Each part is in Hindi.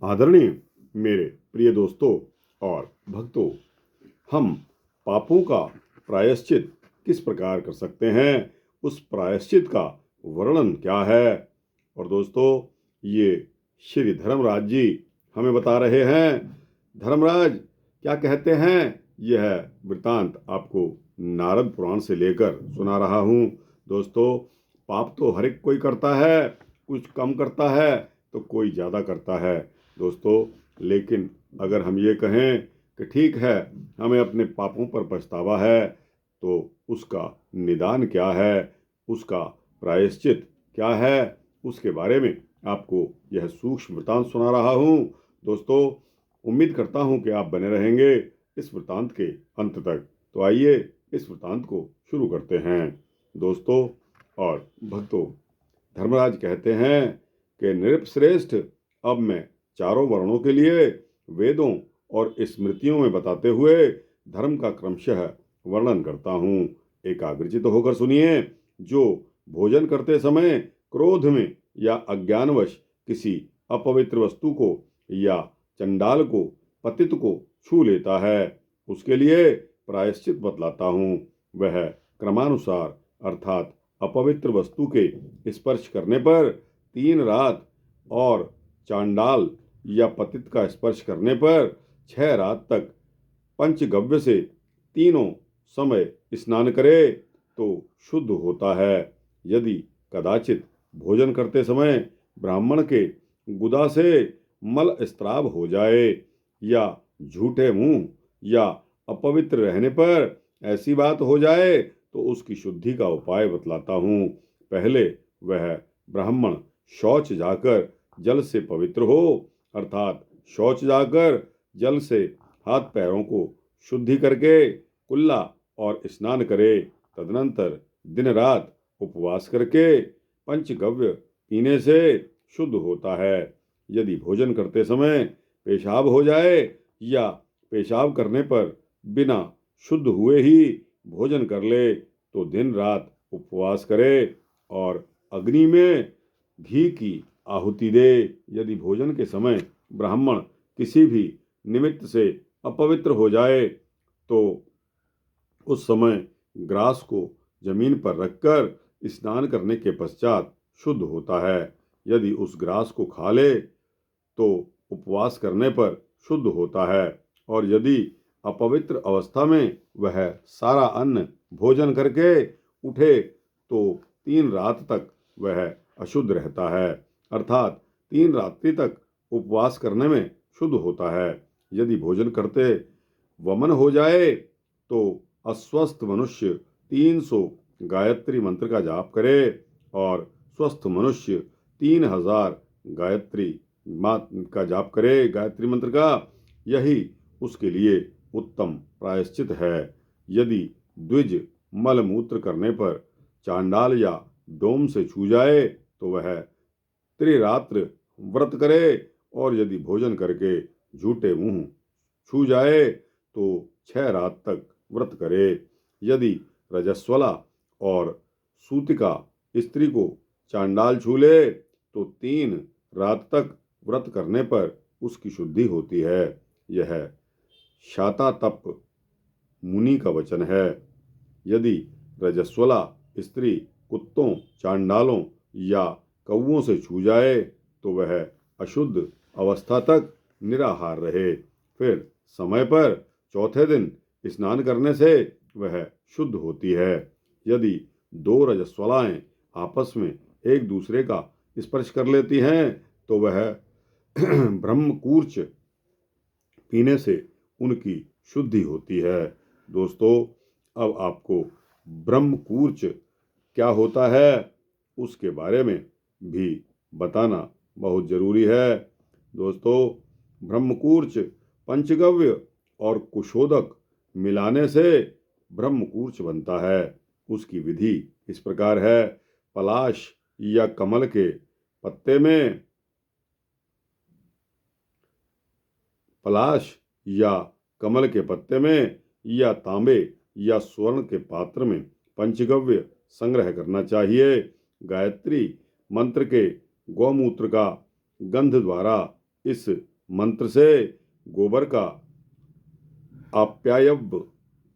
आदरणीय मेरे प्रिय दोस्तों और भक्तों, हम पापों का प्रायश्चित किस प्रकार कर सकते हैं, उस प्रायश्चित का वर्णन क्या है। और दोस्तों, ये श्री धर्मराज जी हमें बता रहे हैं। धर्मराज क्या कहते हैं, यह वृतांत आपको नारद पुराण से लेकर सुना रहा हूँ। दोस्तों, पाप तो हर एक कोई करता है, कुछ कम करता है तो कोई ज़्यादा करता है। दोस्तों, लेकिन अगर हम ये कहें कि ठीक है, हमें अपने पापों पर पछतावा है, तो उसका निदान क्या है, उसका प्रायश्चित क्या है, उसके बारे में आपको यह सूक्ष्म वृतांत सुना रहा हूँ। दोस्तों, उम्मीद करता हूँ कि आप बने रहेंगे इस वृतांत के अंत तक। तो आइए इस वृतांत को शुरू करते हैं। दोस्तों और भक्तों, धर्मराज कहते हैं कि नृपश्रेष्ठ, अब मैं चारों वर्णों के लिए वेदों और स्मृतियों में बताते हुए धर्म का क्रमशः वर्णन करता हूँ। एकाग्रचित होकर सुनिए। जो भोजन करते समय क्रोध में या अज्ञानवश किसी अपवित्र वस्तु को या चंडाल को, पतित को छू लेता है, उसके लिए प्रायश्चित बतलाता हूँ। वह क्रमानुसार अर्थात अपवित्र वस्तु के स्पर्श करने पर 3 रात और चांडाल या पतित का स्पर्श करने पर 6 रात तक पंचगव्य से तीनों समय स्नान करे तो शुद्ध होता है। यदि कदाचित भोजन करते समय ब्राह्मण के गुदा से मल स्त्राव हो जाए या झूठे मुंह या अपवित्र रहने पर ऐसी बात हो जाए तो उसकी शुद्धि का उपाय बतलाता हूँ। पहले वह ब्राह्मण शौच जाकर जल से पवित्र हो, अर्थात शौच जाकर जल से हाथ पैरों को शुद्धि करके कुल्ला और स्नान करे। तदनंतर दिन रात उपवास करके पंचगव्य पीने से शुद्ध होता है। यदि भोजन करते समय पेशाब हो जाए या पेशाब करने पर बिना शुद्ध हुए ही भोजन कर ले तो दिन रात उपवास करे और अग्नि में घी की आहुति दे। यदि भोजन के समय ब्राह्मण किसी भी निमित्त से अपवित्र हो जाए तो उस समय ग्रास को जमीन पर रखकर स्नान करने के पश्चात शुद्ध होता है। यदि उस ग्रास को खा ले तो उपवास करने पर शुद्ध होता है, और यदि अपवित्र अवस्था में वह सारा अन्न भोजन करके उठे तो 3 रात तक वह अशुद्ध रहता है, अर्थात 3 रात्रि तक उपवास करने में शुद्ध होता है। यदि भोजन करते वमन हो जाए तो अस्वस्थ मनुष्य 300 गायत्री मंत्र का जाप करे और स्वस्थ मनुष्य 3000 गायत्री का जाप करे गायत्री मंत्र का। यही उसके लिए उत्तम प्रायश्चित है। यदि द्विज मल मूत्र करने पर चांडाल या डोम से छू जाए तो वह त्रिरात्र व्रत करे, और यदि भोजन करके झूठे मुंह छू जाए तो 6 रात तक व्रत करे। यदि रजस्वला और सूतिका स्त्री को चांडाल छू ले तो 3 रात तक व्रत करने पर उसकी शुद्धि होती है। यह शातातप मुनि का वचन है। यदि रजस्वला स्त्री कुत्तों, चांडालों या कौवों से छू जाए तो वह अशुद्ध अवस्था तक निराहार रहे। फिर समय पर चौथे दिन स्नान करने से वह शुद्ध होती है। यदि 2 रजस्वलाएं आपस में एक दूसरे का स्पर्श कर लेती हैं तो वह ब्रह्मकूर्च पीने से उनकी शुद्धि होती है। दोस्तों, अब आपको ब्रह्मकूर्च क्या होता है उसके बारे में भी बताना बहुत जरूरी है। दोस्तों, ब्रह्मकूर्च पंचगव्य और कुशोदक मिलाने से ब्रह्मकूर्च बनता है। उसकी विधि इस प्रकार है। पलाश या कमल के पत्ते में पलाश या कमल के पत्ते में या तांबे या स्वर्ण के पात्र में पंचगव्य संग्रह करना चाहिए। गायत्री मंत्र के गौमूत्र का गंध द्वारा इस मंत्र से गोबर का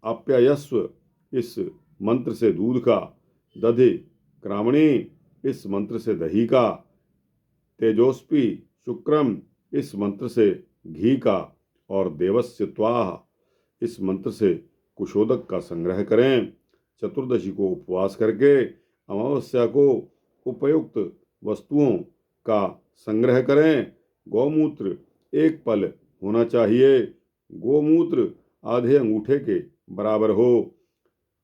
आप्यायस्व, इस मंत्र से दूध का, दधि क्रामणी, इस मंत्र से दही का, तेजोस्पी शुक्रम, इस मंत्र से घी का, और देवस्य त्वाह, इस मंत्र से कुशोदक का संग्रह करें। चतुर्दशी को उपवास करके अमावस्या को उपयुक्त वस्तुओं का संग्रह करें। गौमूत्र 1 पल होना चाहिए। गोमूत्र आधे अंगूठे के बराबर हो।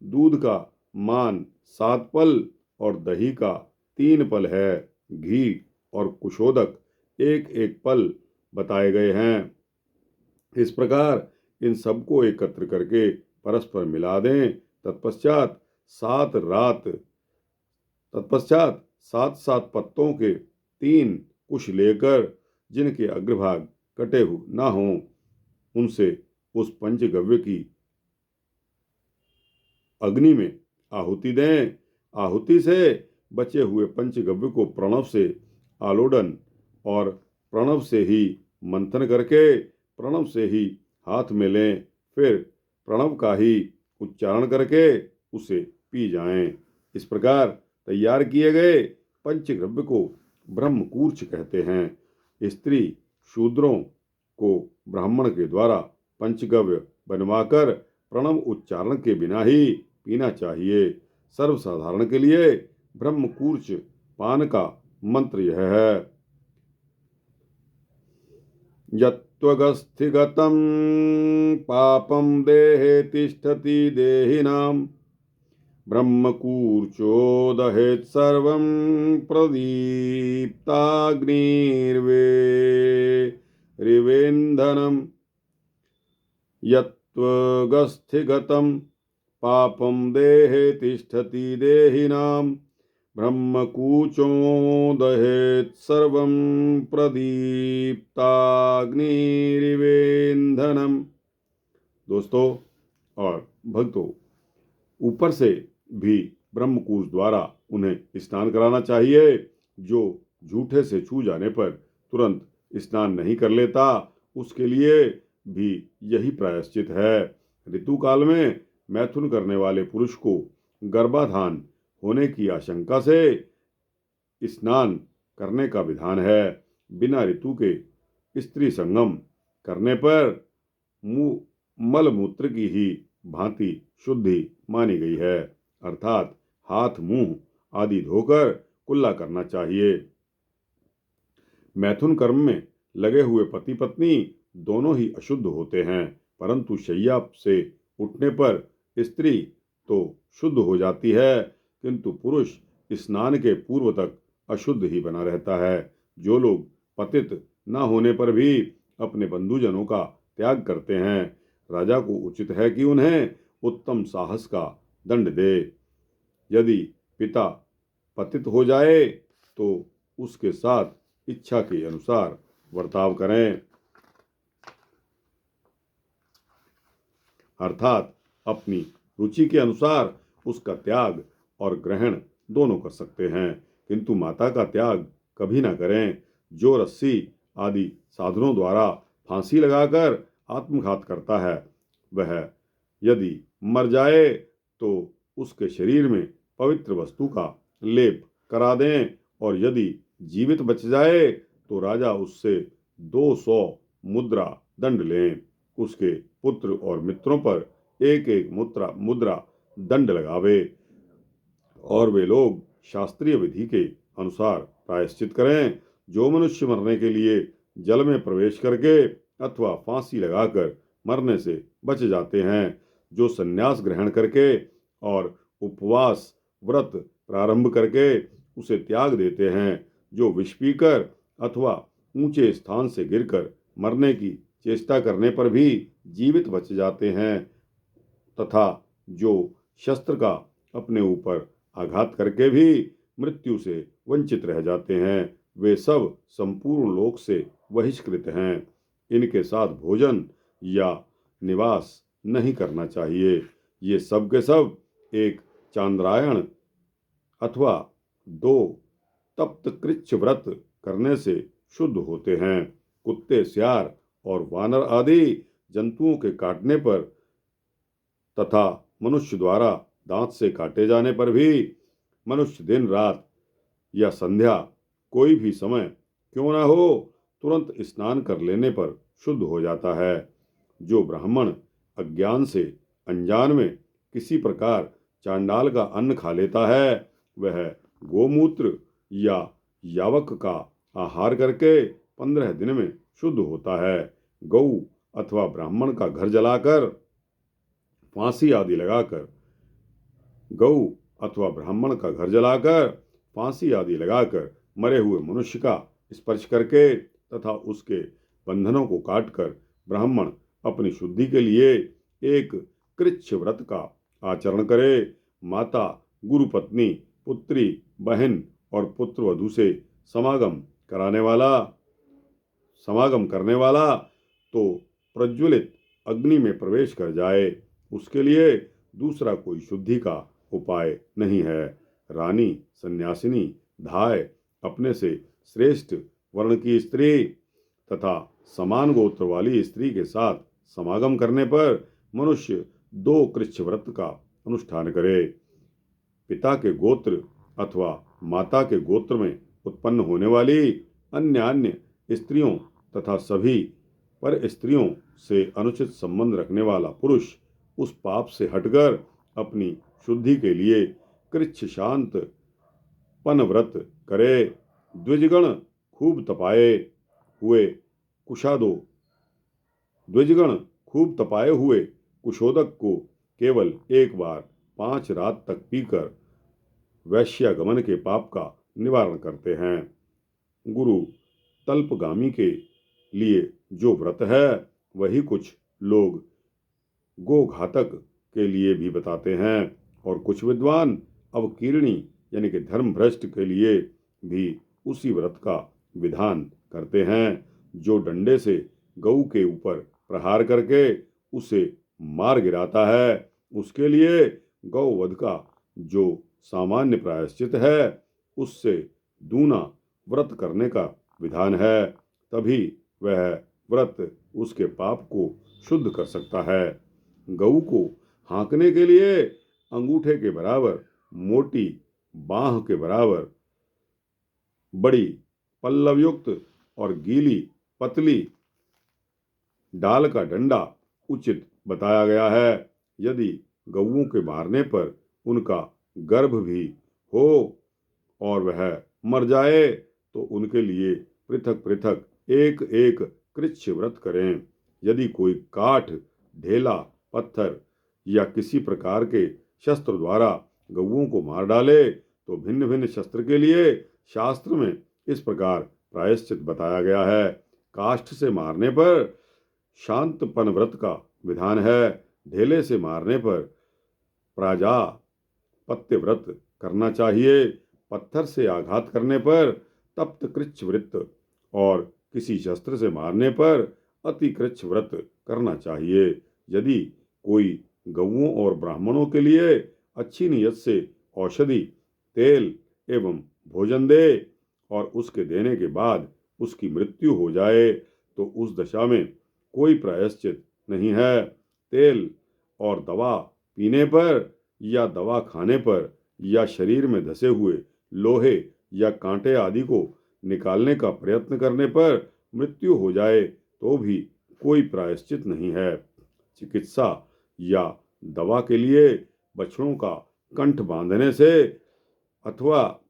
दूध का मान 7 पल और दही का 3 पल है। घी और कुशोदक 1-1 पल बताए गए हैं। इस प्रकार इन सबको एकत्र करके परस्पर मिला दें। तत्पश्चात 7 पत्तों के 3 कुश लेकर, जिनके अग्रभाग कटे हुए न हों, उनसे उस पंचगव्य की अग्नि में आहुति दें। आहुति से बचे हुए पंचगव्य को प्रणव से आलोडन और प्रणव से ही मंथन करके प्रणव से ही हाथ में लें। फिर प्रणव का ही उच्चारण करके उसे पी जाएं। इस प्रकार तैयार किए गए पंचगव्य को ब्रह्मकूर्च कहते हैं। स्त्री शूद्रों को ब्राह्मण के द्वारा पंचगव्य बनवाकर प्रणव उच्चारण के बिना ही पीना चाहिए। सर्वसाधारण के लिए ब्रह्मकूर्च पान का मंत्र यह है। यत्त्वगस्थिगतं पापं देहे तिष्ठति देहिनां, ब्रह्मकूर्चो दहेत् सर्वं प्रदीप्ताग्निर्वेरिवेन्धनम्। यत्त्वगस्थिगतं पापं देहे तिष्ठति देहिनां, ब्रह्मकूचो दहेत् सर्वं प्रदीप्ताग्निरिवेन्धनम्। दोस्तों और भक्तों, ऊपर से भी ब्रह्मकूच द्वारा उन्हें स्नान कराना चाहिए। जो झूठे से छू जाने पर तुरंत स्नान नहीं कर लेता, उसके लिए भी यही प्रायश्चित है। ऋतु काल में मैथुन करने वाले पुरुष को गर्भाधान होने की आशंका से स्नान करने का विधान है। बिना ऋतु के स्त्री संगम करने पर मल मूत्र की ही भांति शुद्धि मानी गई है, अर्थात हाथ मुंह आदि धोकर कुल्ला करना चाहिए। मैथुन कर्म में लगे हुए पति पत्नी दोनों ही अशुद्ध होते हैं, परंतु शैया से उठने पर स्त्री तो शुद्ध हो जाती है, किंतु पुरुष स्नान के पूर्व तक अशुद्ध ही बना रहता है। जो लोग पतित न होने पर भी अपने बंधुजनों का त्याग करते हैं, राजा को उचित है कि उन्हें उत्तम साहस का दंड दे। यदि पिता पतित हो जाए तो उसके साथ इच्छा के अनुसार वर्ताव करें, अर्थात अपनी रुचि के अनुसार उसका त्याग और ग्रहण दोनों कर सकते हैं, किंतु माता का त्याग कभी ना करें। जो रस्सी आदि साधनों द्वारा फांसी लगाकर आत्मघात करता है, वह यदि मर जाए तो उसके शरीर में पवित्र वस्तु का लेप करा दें, और यदि जीवित बच जाए तो राजा उससे 200 मुद्रा दंड लें। उसके पुत्र और मित्रों पर 1-1 मुद्रा दंड लगावे, और वे लोग शास्त्रीय विधि के अनुसार प्रायश्चित करें। जो मनुष्य मरने के लिए जल में प्रवेश करके अथवा फांसी लगाकर मरने से बच जाते हैं, जो संन्यास ग्रहण करके और उपवास व्रत प्रारंभ करके उसे त्याग देते हैं, जो विष पीकर अथवा ऊंचे स्थान से गिरकर मरने की चेष्टा करने पर भी जीवित बच जाते हैं, तथा जो शस्त्र का अपने ऊपर आघात करके भी मृत्यु से वंचित रह जाते हैं, वे सब संपूर्ण लोक से बहिष्कृत हैं। इनके साथ भोजन या निवास नहीं करना चाहिए। ये सब के सब एक चांद्रायण अथवा 2 तप्त कृच्छ व्रत करने से शुद्ध होते हैं। कुत्ते, सियार और वानर आदि जंतुओं के काटने पर तथा मनुष्य द्वारा दांत से काटे जाने पर भी मनुष्य दिन रात या संध्या कोई भी समय क्यों ना हो तुरंत स्नान कर लेने पर शुद्ध हो जाता है। जो ब्राह्मण अज्ञान से अनजान में किसी प्रकार चांडाल का अन्न खा लेता है वह गोमूत्र या यावक का आहार करके 15 दिन में शुद्ध होता है। गौ अथवा ब्राह्मण का घर जलाकर फांसी आदि लगाकर गौ अथवा ब्राह्मण का घर जलाकर फांसी आदि लगाकर मरे हुए मनुष्य का स्पर्श करके तथा उसके बंधनों को काटकर ब्राह्मण अपनी शुद्धि के लिए एक कृच्छ व्रत का आचरण करे। माता, गुरु पत्नी, पुत्री, बहन और पुत्र वधू से समागम करने वाला तो प्रज्वलित अग्नि में प्रवेश कर जाए, उसके लिए दूसरा कोई शुद्धि का उपाय नहीं है। रानी, सन्यासिनी, धाय, अपने से श्रेष्ठ वर्ण की स्त्री तथा समान गोत्र वाली स्त्री के साथ समागम करने पर मनुष्य 2 कृच्छ व्रत का अनुष्ठान करे। पिता के गोत्र अथवा माता के गोत्र में उत्पन्न होने वाली अन्य स्त्रियों तथा सभी पर स्त्रियों से अनुचित संबंध रखने वाला पुरुष उस पाप से हटकर अपनी शुद्धि के लिए कृच्छ शांत पन व्रत करे। द्विजगण खूब तपाए हुए कुशोदक को केवल एक बार 5 रात तक पीकर वैश्यागमन के पाप का निवारण करते हैं। गुरु तल्पगामी के लिए जो व्रत है वही कुछ लोग गोघातक के लिए भी बताते हैं और कुछ विद्वान अवकीर्णी यानी कि धर्म भ्रष्ट के लिए भी उसी व्रत का विधान करते हैं। जो डंडे से गऊ के ऊपर प्रहार करके उसे मार गिराता है उसके लिए गौवध का जो सामान्य प्रायश्चित है उससे दूना व्रत करने का विधान है, तभी वह व्रत उसके पाप को शुद्ध कर सकता है। गऊ को हाँकने के लिए अंगूठे के बराबर मोटी बांह के बराबर बड़ी पल्लवयुक्त और गीली पतली डाल का डंडा उचित बताया गया है। यदि गऊओं के मारने पर उनका गर्भ भी हो और वह मर जाए तो उनके लिए पृथक पृथक एक एक कृच्छ व्रत करें। यदि कोई काठ, ढेला, पत्थर या किसी प्रकार के शस्त्र द्वारा गऊओं को मार डाले तो भिन्न भिन्न शस्त्र के लिए शास्त्र में इस प्रकार प्रायश्चित बताया गया है। काष्ठ से मारने पर शांतपन व्रत का विधान है। ढेले से मारने पर प्राजापत्य व्रत करना चाहिए। पत्थर से आघात करने पर तप्त कृच्छ व्रत और किसी शस्त्र से मारने पर अति कृच्छ व्रत करना चाहिए। यदि कोई गऊओं और ब्राह्मणों के लिए अच्छी नीयत से औषधि, तेल एवं भोजन दे और उसके देने के बाद उसकी मृत्यु हो जाए तो उस दशा में कोई प्रायश्चित नहीं है। तेल और दवा पीने पर या दवा खाने पर या शरीर में धसे हुए लोहे या कांटे आदि को निकालने का प्रयत्न करने पर मृत्यु हो जाए तो भी कोई प्रायश्चित नहीं है। चिकित्सा या दवा के लिए बछड़ों का कंठ बांधने से अथवा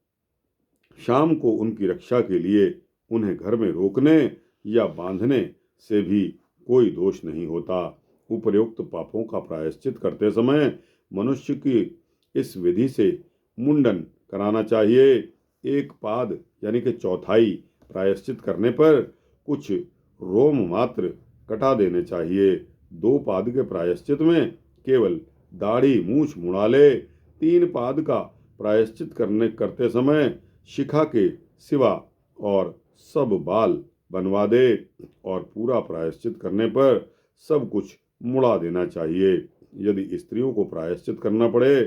शाम को उनकी रक्षा के लिए उन्हें घर में रोकने या बांधने से भी कोई दोष नहीं होता। उपर्युक्त पापों का प्रायश्चित करते समय मनुष्य की इस विधि से मुंडन कराना चाहिए। एक पाद यानी कि चौथाई प्रायश्चित करने पर कुछ रोम मात्र कटा देने चाहिए। 2 पाद के प्रायश्चित में केवल दाढ़ी मूछ मुड़ा ले। 3 पाद का प्रायश्चित करते समय शिखा के सिवा और सब बाल बनवा दे और पूरा प्रायश्चित करने पर सब कुछ मुड़ा देना चाहिए। यदि स्त्रियों को प्रायश्चित करना पड़े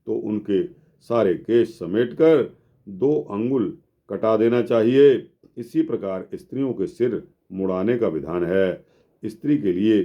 तो उनके सारे केश समेटकर 2 अंगुल कटा देना चाहिए। इसी प्रकार स्त्रियों के सिर, मुड़ाने का विधान है। स्त्री के लिए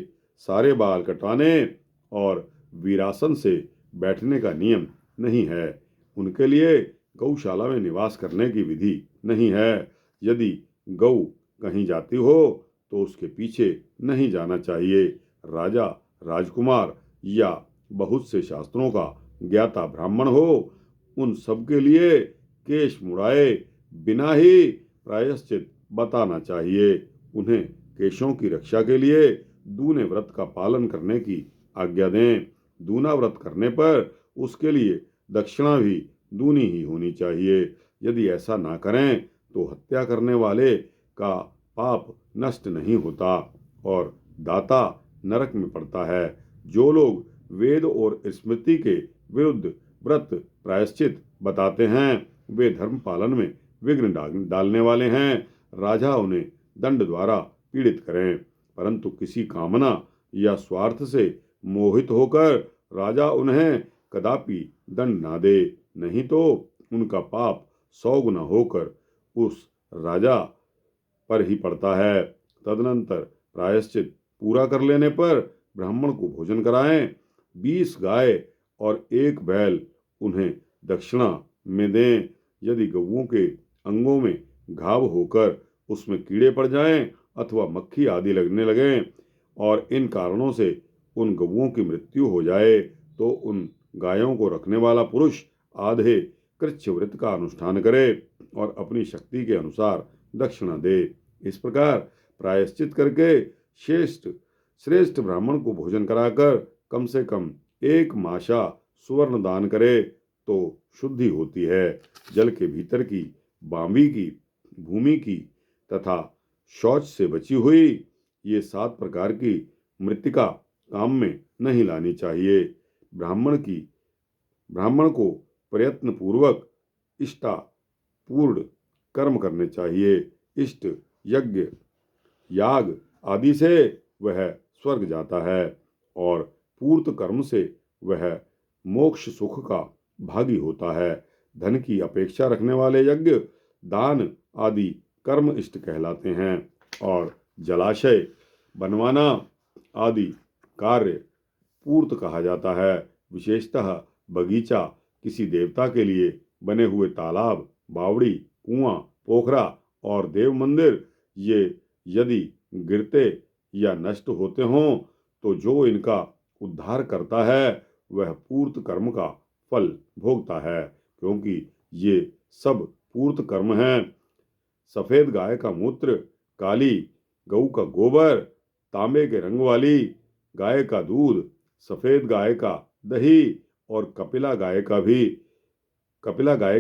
सारे बाल कटवाने और वीरासन से बैठने का नियम नहीं है। उनके लिए गौशाला में निवास करने की विधि नहीं है। यदि गौ कहीं जाती हो तो उसके पीछे नहीं जाना चाहिए। राजा, राजकुमार या बहुत से शास्त्रों का ज्ञाता ब्राह्मण हो, उन सब के लिए केश मुड़ाए बिना ही प्रायश्चित बताना चाहिए। उन्हें केशों की रक्षा के लिए दूने व्रत का पालन करने की आज्ञा दें। दूना व्रत करने पर उसके लिए दक्षिणा भी दूनी ही होनी चाहिए। यदि ऐसा ना करें तो हत्या करने वाले का पाप नष्ट नहीं होता और दाता नरक में पड़ता है। जो लोग वेद और स्मृति के विरुद्ध व्रत प्रायश्चित बताते हैं वे धर्म पालन में विघ्न डालने वाले हैं। राजा उन्हें दंड द्वारा पीड़ित करें, परंतु किसी कामना या स्वार्थ से मोहित होकर राजा उन्हें कदापि दंड ना दे, नहीं तो उनका पाप 100 गुना होकर उस राजा पर ही पड़ता है। तदनंतर प्रायश्चित पूरा कर लेने पर ब्राह्मण को भोजन कराएं। 20 गाय और 1 बैल उन्हें दक्षिणा में दें। यदि गौओं के अंगों में घाव होकर उसमें कीड़े पड़ जाएं अथवा मक्खी आदि लगने लगें और इन कारणों से उन गौओं की मृत्यु हो जाए तो उन गायों को रखने वाला पुरुष आधे कृच्छ्र व्रत का अनुष्ठान करे और अपनी शक्ति के अनुसार दक्षिणा दे। इस प्रकार प्रायश्चित करके श्रेष्ठ ब्राह्मण को भोजन कराकर कम से कम 1 मासा सुवर्ण दान करे तो शुद्धि होती है। जल के भीतर की, बांबी की, भूमि की तथा शौच से बची हुई ये 7 प्रकार की मृत्तिका काम में नहीं लानी चाहिए। ब्राह्मण को प्रयत्न पूर्वक इष्टापूर्ण कर्म करने चाहिए। इष्ट, यज्ञ, याग आदि से वह स्वर्ग जाता है और पूर्त कर्म से वह मोक्ष सुख का भागी होता है। धन की अपेक्षा रखने वाले यज्ञ, दान आदि कर्म इष्ट कहलाते हैं और जलाशय बनवाना आदि कार्य पूर्त कहा जाता है। विशेषतः बगीचा, किसी देवता के लिए बने हुए तालाब, बावड़ी, कुआं, पोखरा और देव मंदिर ये यदि गिरते या नष्ट होते हों तो जो इनका उद्धार करता है वह पूर्त कर्म का फल भोगता है, क्योंकि ये सब पूर्त कर्म हैं। सफेद गाय का मूत्र, काली गऊ का गोबर, तांबे के रंग वाली गाय का दूध, सफेद गाय का दही और कपिला गाय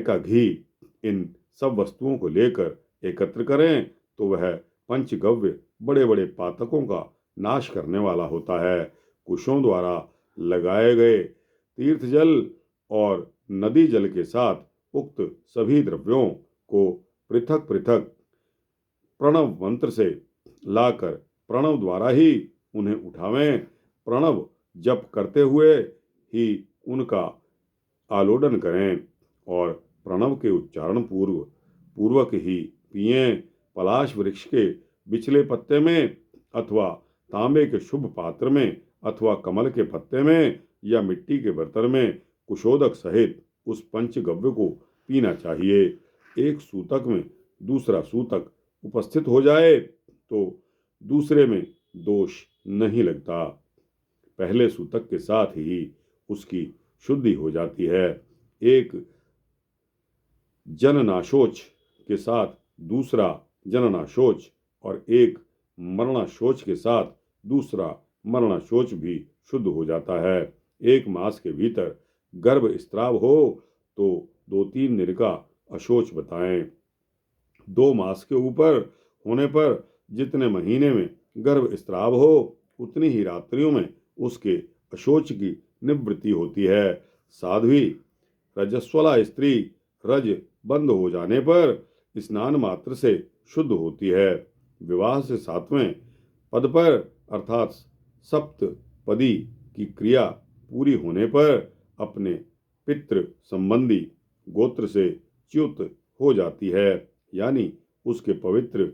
का घी, इन सब वस्तुओं को लेकर एकत्र करें तो वह पंचगव्य बड़े बड़े पातकों का नाश करने वाला होता है। कुशों द्वारा लगाए गए तीर्थ जल और नदी जल के साथ उक्त सभी द्रव्यों को पृथक पृथक प्रणव मंत्र से लाकर प्रणव द्वारा ही उन्हें उठावें। प्रणव जप करते हुए ही उनका आलोडन करें और प्रणव के उच्चारण पूर्वक ही पिएं। पलाश वृक्ष के बिचले पत्ते में अथवा तांबे के शुभ पात्र में अथवा कमल के पत्ते में या मिट्टी के बर्तन में कुशोदक सहित उस पंचगव्य को पीना चाहिए। एक सूतक में दूसरा सूतक उपस्थित हो जाए तो दूसरे में दोष नहीं लगता। पहले सूतक के साथ ही उसकी शुद्धि हो जाती है। एक जननाशोच के साथ दूसरा जननाशोच और एक मरणाशोच के साथ दूसरा मरणाशोच भी शुद्ध हो जाता है। 1 मास के भीतर गर्भ स्त्राव हो तो 2-3 दिन का अशोच बताएं। 2 मास के ऊपर होने पर जितने महीने में गर्भ स्त्राव हो उतनी ही रात्रियों में उसके अशोच की निवृत्ति होती है। साध्वी रजस्वला स्त्री रज बंद हो जाने पर स्नान मात्र से शुद्ध होती है। विवाह से 7वें पद पर अर्थात सप्तपदी की क्रिया पूरी होने पर अपने पितृ संबंधी गोत्र से च्युत हो जाती है, यानी उसके पवित्र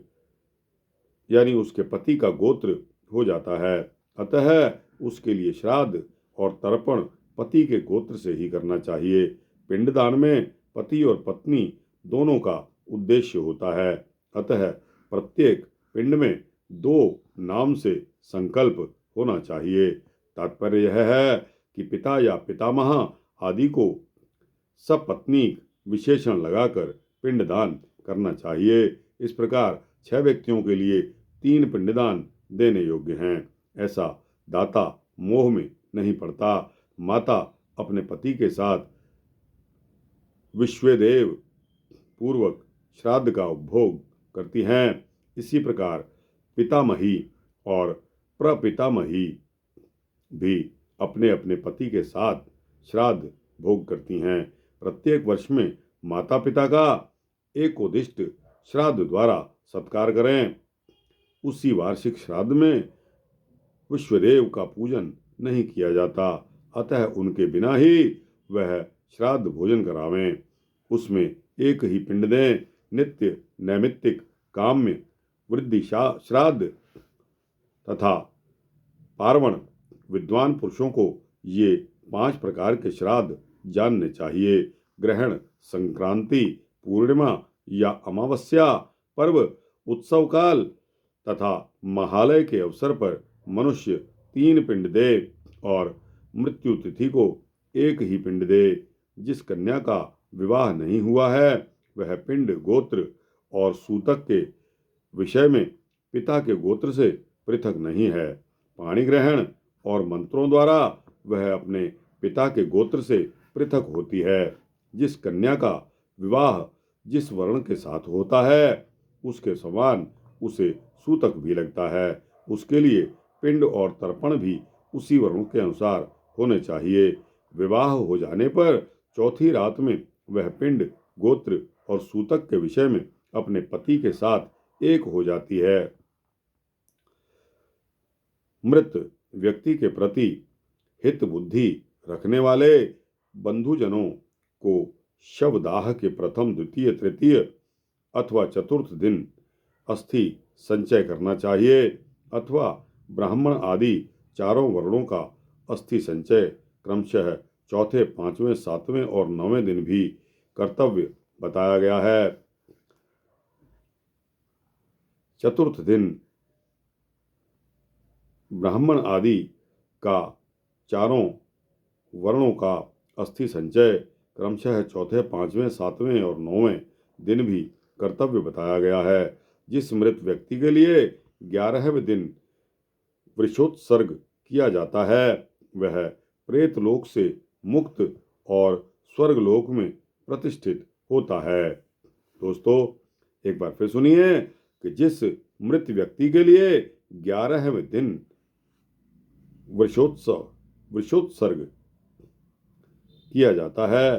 यानी उसके पति का गोत्र हो जाता है। अतः उसके लिए श्राद्ध और तर्पण पति के गोत्र से ही करना चाहिए। पिंडदान में पति और पत्नी दोनों का उद्देश्य होता है। अतः प्रत्येक पिंड में 2 नाम से संकल्प होना चाहिए। तात्पर्य यह है कि पिता या पितामह आदि को सपत्नीक विशेषण लगाकर पिंडदान करना चाहिए। इस प्रकार 6 व्यक्तियों के लिए 3 पिंडदान देने योग्य हैं। ऐसा दाता मोह में नहीं पड़ता। माता अपने पति के साथ विश्वदेव पूर्वक श्राद्ध का उपभोग करती हैं। इसी प्रकार पितामही और प्रपितामही भी अपने अपने पति के साथ श्राद्ध भोग करती हैं। प्रत्येक वर्ष में माता पिता का एकोदिष्ट श्राद्ध द्वारा सत्कार करें। उसी वार्षिक श्राद्ध में विश्वदेव का पूजन नहीं किया जाता, अतः उनके बिना ही वह श्राद्ध भोजन करावें। उसमें एक ही पिंड दें। नित्य नैमित्तिक काम्य वृद्धि श्राद्ध तथा पार्वण विद्वान पुरुषों को ये 5 प्रकार के श्राद्ध जानने चाहिए। ग्रहण, संक्रांति, पूर्णिमा या अमावस्या, पर्व, उत्सव काल तथा महालय के अवसर पर मनुष्य 3 पिंड दे और मृत्यु तिथि को एक ही पिंड दे। जिस कन्या का विवाह नहीं हुआ है वह पिंड गोत्र और सूतक के विषय में पिता के गोत्र से पृथक नहीं है। पाणी ग्रहण और मंत्रों द्वारा वह अपने पिता के गोत्र से पृथक होती है। जिस कन्या का विवाह जिस वर्ण के साथ होता है उसके समान उसे सूतक भी लगता है। उसके लिए पिंड और तर्पण भी उसी वर्ण के अनुसार होने चाहिए। विवाह हो जाने पर चौथी रात में वह पिंड, गोत्र और सूतक के विषय में अपने पति के साथ एक हो जाती है। मृत व्यक्ति के प्रति हित बुद्धि रखने वाले बंधुजनों को शवदाह के प्रथम, द्वितीय, तृतीय अथवा चतुर्थ दिन अस्थि संचय करना चाहिए अथवा ब्राह्मण आदि चारों वर्णों का अस्थि संचय क्रमशः चौथे, 5वें, 7वें और 9वें दिन भी कर्तव्य बताया गया है। चतुर्थ दिन ब्राह्मण आदि का चारों वर्णों का अस्थि संचय क्रमशः चौथे, 5वें, 7वें और 9वें दिन भी कर्तव्य बताया गया है। जिस मृत व्यक्ति के लिए 11वें दिन वृषोत्सर्ग किया जाता है वह प्रेत लोक से मुक्त और स्वर्ग लोक में प्रतिष्ठित होता है। दोस्तों, एक बार फिर सुनिए कि जिस मृत व्यक्ति के लिए 11वें दिन वृषोत्सर्ग किया जाता है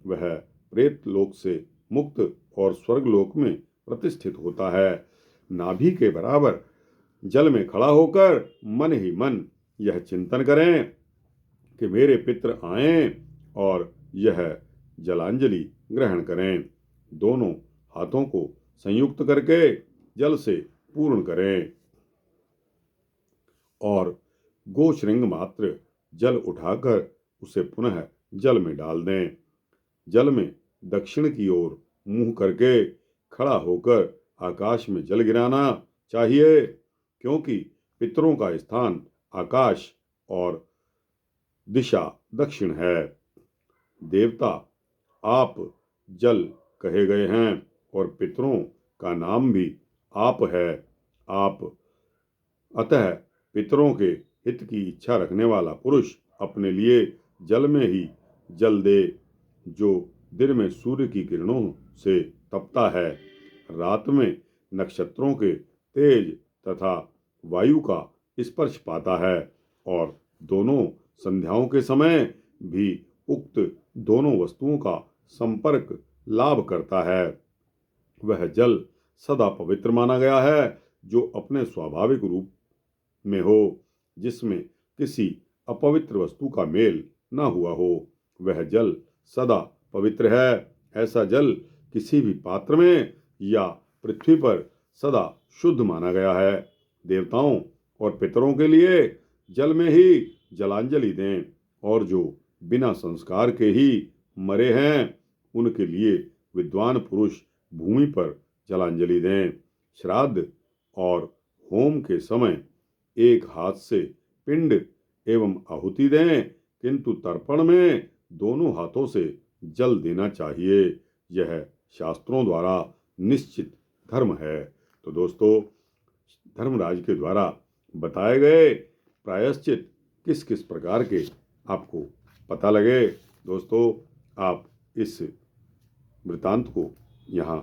वह प्रेत लोक से मुक्त और स्वर्ग लोक में प्रतिष्ठित होता है। नाभि के बराबर जल में खड़ा होकर मन ही मन यह चिंतन करें कि मेरे पितृ आएं और यह जलांजलि ग्रहण करें। दोनों हाथों को संयुक्त करके जल से पूर्ण करें और गोश्रृंग मात्र जल उठाकर उसे पुनः जल में डाल दें। जल में दक्षिण की ओर मुंह करके खड़ा होकर आकाश में जल गिराना चाहिए, क्योंकि पितरों का स्थान आकाश और दिशा दक्षिण है। देवता आप जल कहे गए हैं और पितरों का नाम भी आप है। आप अतः पितरों के हित की इच्छा रखने वाला पुरुष अपने लिए जल में ही जल दे जो दिन में सूर्य की किरणों से तपता है, रात में नक्षत्रों के तेज तथा वायु का स्पर्श पाता है और दोनों संध्याओं के समय भी उक्त दोनों वस्तुओं का संपर्क लाभ करता है। वह जल सदा पवित्र माना गया है जो अपने स्वाभाविक रूप में हो, जिसमें किसी अपवित्र वस्तु का मेल न हुआ हो। वह जल सदा पवित्र है। ऐसा जल किसी भी पात्र में या पृथ्वी पर सदा शुद्ध माना गया है। देवताओं और पितरों के लिए जल में ही जलांजलि दें, और जो बिना संस्कार के ही मरे हैं उनके लिए विद्वान पुरुष भूमि पर जलांजलि दें। श्राद्ध और होम के समय एक हाथ से पिंड एवं आहुति दें, किंतु तर्पण में दोनों हाथों से जल देना चाहिए। यह शास्त्रों द्वारा निश्चित धर्म है। तो दोस्तों, धर्मराज के द्वारा बताए गए प्रायश्चित किस किस प्रकार के आपको पता लगे। दोस्तों, आप इस वृतांत को यहाँ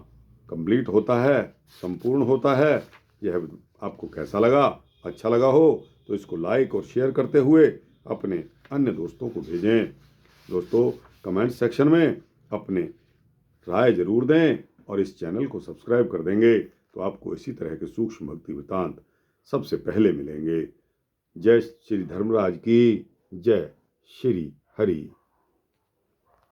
कंप्लीट होता है, संपूर्ण होता है। यह आपको कैसा लगा? अच्छा लगा हो तो इसको लाइक और शेयर करते हुए अपने अन्य दोस्तों को भेजें। दोस्तों, कमेंट सेक्शन में अपने राय जरूर दें और इस चैनल को सब्सक्राइब कर देंगे तो आपको इसी तरह के सूक्ष्म भक्ति वृतांत सबसे पहले मिलेंगे। जय श्री धर्मराज की जय। श्री हरि।